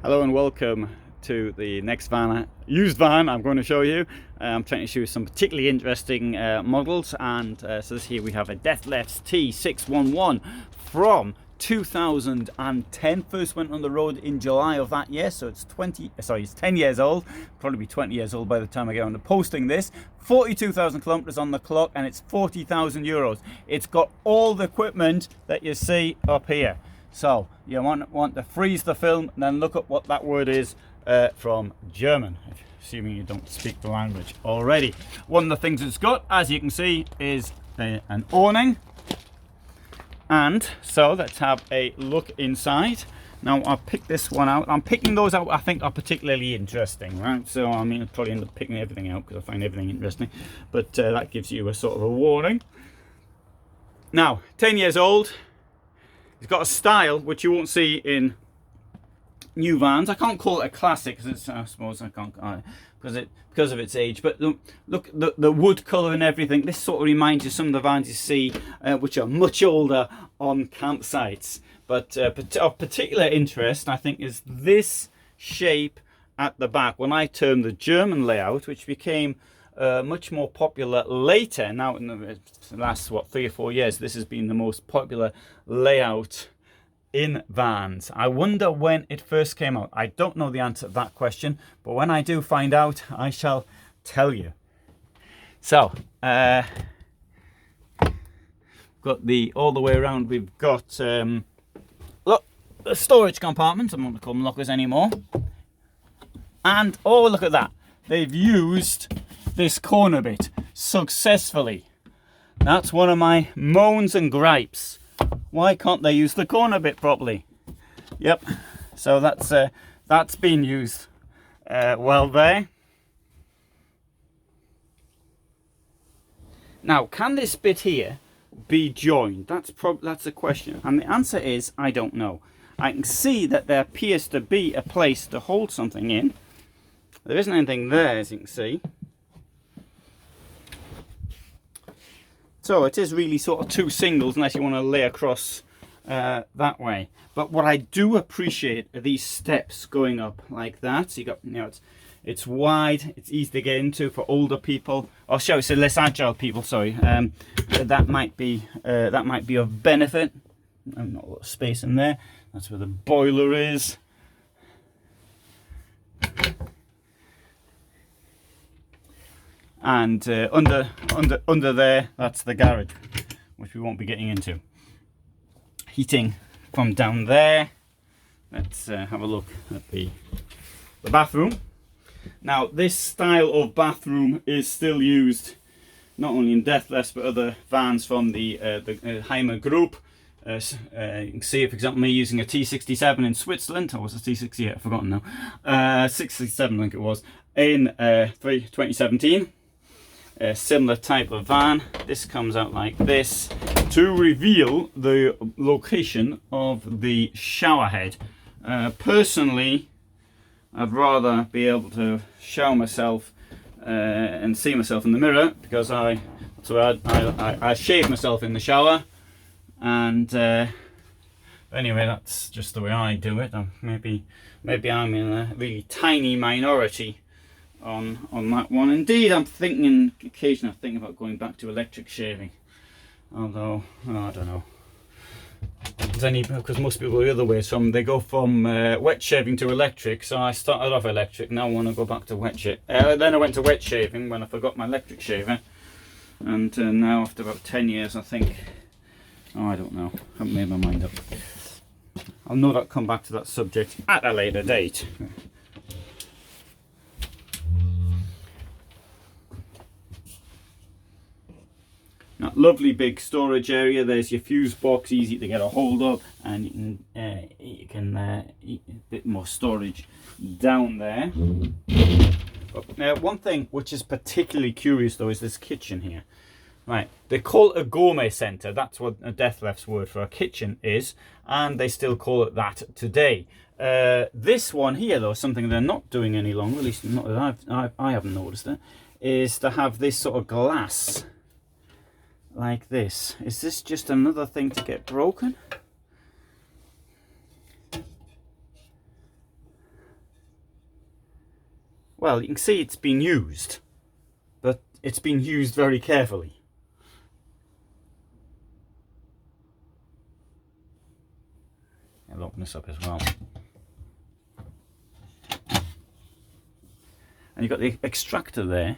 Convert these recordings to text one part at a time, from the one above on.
Hello and welcome to the next used van I'm going to show you. I'm trying to show you some particularly interesting models, and so this here we have a Dethleffs T6611 from 2010. First went on the road in July of that year, so it's 10 years old. Probably be 20 years old by the time I get on to posting this. 42,000 kilometers on the clock, and it's 40,000 euros. It's got all the equipment that you see up here. So you want to freeze the film and then look at what that word is from German, assuming you don't speak the language already. One of the things it's got, as you can see, is an awning. And so let's have a look inside. Now I'll pick this one out. I'm picking those out I think are particularly interesting, right? So I mean, I'll probably end up picking everything out because I find everything interesting. But that gives you a sort of a warning. Now, 10 years old. It's got a style which you won't see in new vans. I can't call it a classic because it's, I suppose I can't, because of its age. But look, the wood colour and everything. This sort of reminds you of some of the vans you see which are much older on campsites. But of particular interest, I think, is this shape at the back. When I term the German layout, which became much more popular later. Now in the last 3 or 4 years, this has been the most popular layout in vans. I wonder when it first came out. I don't know the answer to that question, but when I do find out, I shall tell you. So got the all the way around. We've got look, the storage compartments. I'm not going to call them lockers anymore. And oh, look at that, they've used this corner bit successfully. That's one of my moans and gripes. Why can't they use the corner bit properly? Yep, so that's been used well there. Now, can this bit here be joined? That's a question, and the answer is I don't know. I can see that there appears to be a place to hold something in. There isn't anything there, as you can see. So it is really sort of two singles unless you want to lay across that way. But what I do appreciate are these steps going up like that. So you got, it's wide, it's easy to get into for older people, or shall we say less agile people. Sorry, that might be of benefit. Not a lot of space in there. That's where the boiler is. And under there, that's the garage, which we won't be getting into. Heating from down there. Let's have a look at the bathroom. Now, this style of bathroom is still used not only in Dethleffs but other vans from the Heimer group. You can see, for example, me using a T67 in Switzerland. Or was it T68? I've forgotten now. 67, I think it was, in 2017. A similar type of van. This comes out like this to reveal the location of the shower head. Personally, I'd rather be able to shower myself and see myself in the mirror, because I shave myself in the shower, and anyway, that's just the way I do it. Maybe I'm in a really tiny minority on that one. Indeed, I'm thinking occasionally I think about going back to electric shaving, although I don't know, because most people go the other way. They go from wet shaving to electric. So I started off electric, now I want to go back to wet shaving. Then I went to wet shaving when I forgot my electric shaver, and now after about 10 years I think, I don't know, I haven't made my mind up. I'll no doubt come back to that subject at a later date. Now, lovely big storage area. There's your fuse box, easy to get a hold of, and you can a bit more storage down there. But, one thing which is particularly curious though is this kitchen here. Right, they call it a gourmet centre. That's what a Dethleffs word for a kitchen is, and they still call it that today. This one here though, something they're not doing any longer, at least not that I haven't noticed it, is to have this sort of glass like this. Is this just another thing to get broken? well, you can see it's been used, but it's been used very carefully. I'll open this up as well. And you've got the extractor there.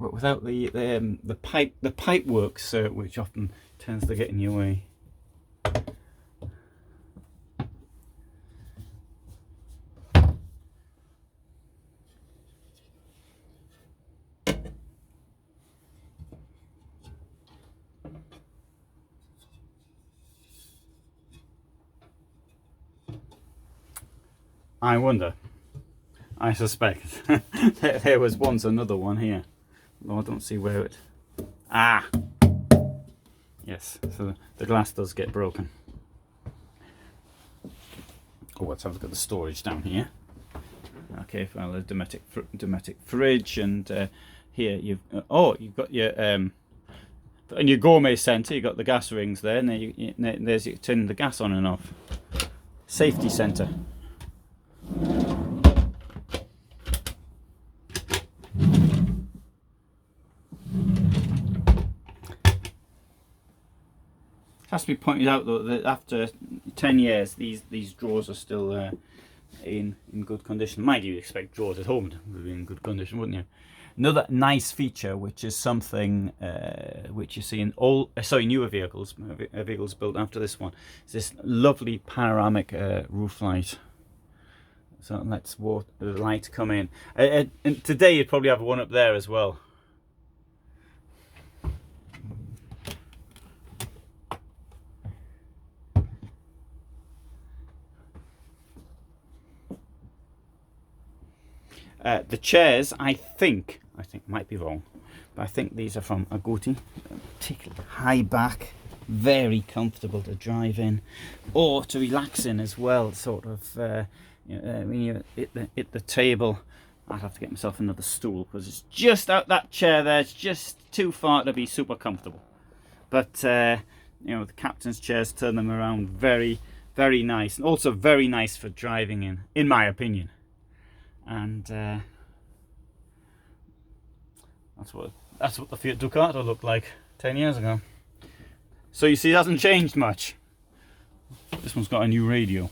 But without the pipe works, which often tends to get in your way. I wonder, I suspect, there was once another one here. Oh, I don't see where it... Ah! Yes, so the glass does get broken. Oh, let's have a look at the storage down here. Okay, well, a domestic fridge, and here you've... you've got your... in your gourmet centre, you've got the gas rings there, and there's you turning the gas on and off. Safety centre. It has to be pointed out though that after 10 years these drawers are still in good condition. Mind you, expect drawers at home to be in good condition, wouldn't you? Another nice feature, which is something which you see in all newer vehicles built after this one, is this lovely panoramic roof light. So it lets the light come in. And today you'd probably have one up there as well. The chairs, I think might be wrong, but I think these are from Agouti. Particularly high back, very comfortable to drive in or to relax in as well. Sort of. When you hit the table, I'd have to get myself another stool because it's just out that chair there. It's just too far to be super comfortable. But the captain's chairs, turn them around, very, very nice, and also very nice for driving in my opinion. And that's what the Fiat Ducato looked like 10 years ago. So you see, it hasn't changed much. This one's got a new radio.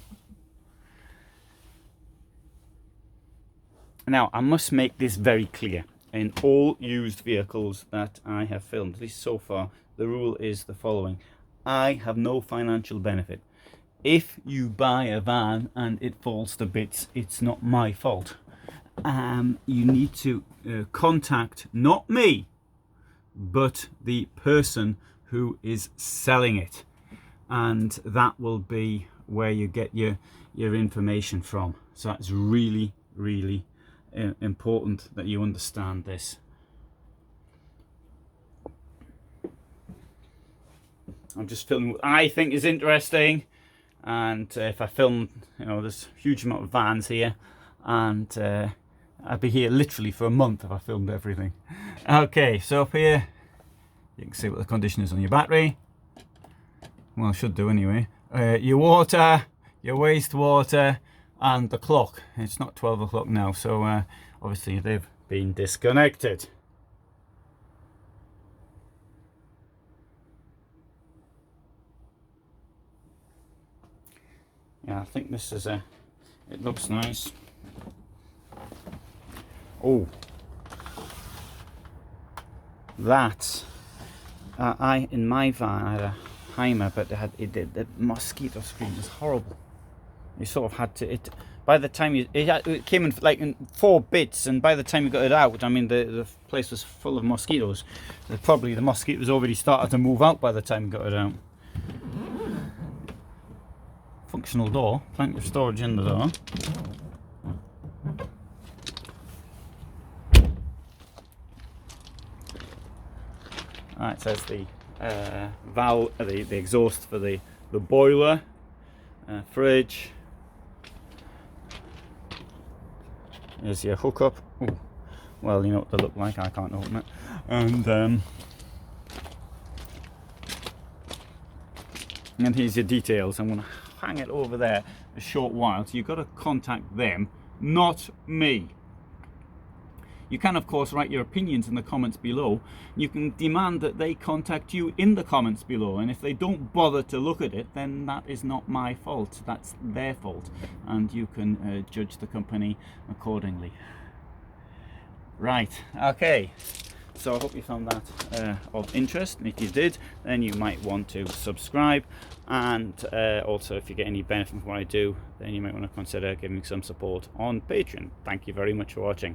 Now, I must make this very clear. In all used vehicles that I have filmed, at least so far, the rule is the following. I have no financial benefit. If you buy a van and it falls to bits, it's not my fault. You need to contact not me, but the person who is selling it. And that will be where you get your information from. So that's really, really important that you understand this. I'm just filming what I think is interesting, and if I film, there's a huge amount of vans here, and I'd be here literally for a month if I filmed everything. Okay, so up here you can see what the condition is on your battery. Well, it should do anyway. Your water, your wastewater, and the clock. It's not 12 o'clock now, so obviously they've been disconnected. Yeah, I think this is it looks nice. Oh, that in my van I had a Heimer, but the mosquito screen was horrible. You sort of had to, by the time it came in like in 4 bits, and by the time you got it out, I mean the place was full of mosquitoes. Probably the mosquitoes already started to move out by the time you got it out. Functional door, plenty of storage in the door. It says the valve, the exhaust for the boiler, fridge. Here's your hookup. Ooh. Well, you know what they look like. I can't open it. And here's your details. I'm gonna hang it over there a short while, so you've got to contact them, not me. You can, of course, write your opinions in the comments below. You can demand that they contact you in the comments below, and if they don't bother to look at it, then that is not my fault, that's their fault, and you can judge the company accordingly. Right, okay, so I hope you found that of interest, and if you did, then you might want to subscribe, and also if you get any benefit from what I do, then you might want to consider giving some support on Patreon. Thank you very much for watching.